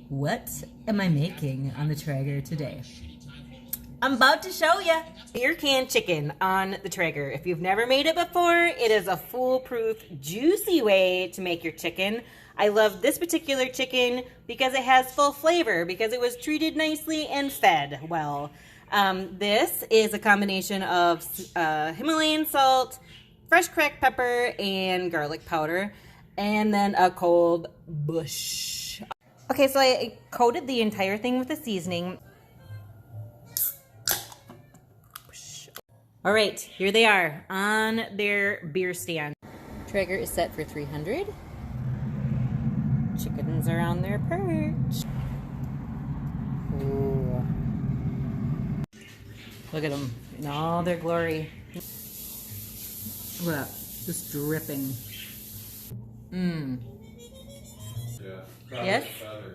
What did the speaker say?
What am I making on the Traeger today? I'm about to show you. Beer can chicken on the Traeger. If you've never made it before, it is a foolproof, juicy way to make your chicken. I love this particular chicken because it has full flavor, because it was treated nicely and fed well. This is a combination of Himalayan salt, fresh cracked pepper, and garlic powder, and then a cold bush. Okay, so I coated the entire thing with the seasoning. All right, here they are on their beer stand. Traeger is set for 300. Chickens are on their perch. Ooh. Look at them in all their glory. Look at that, just dripping. Mmm. Yes?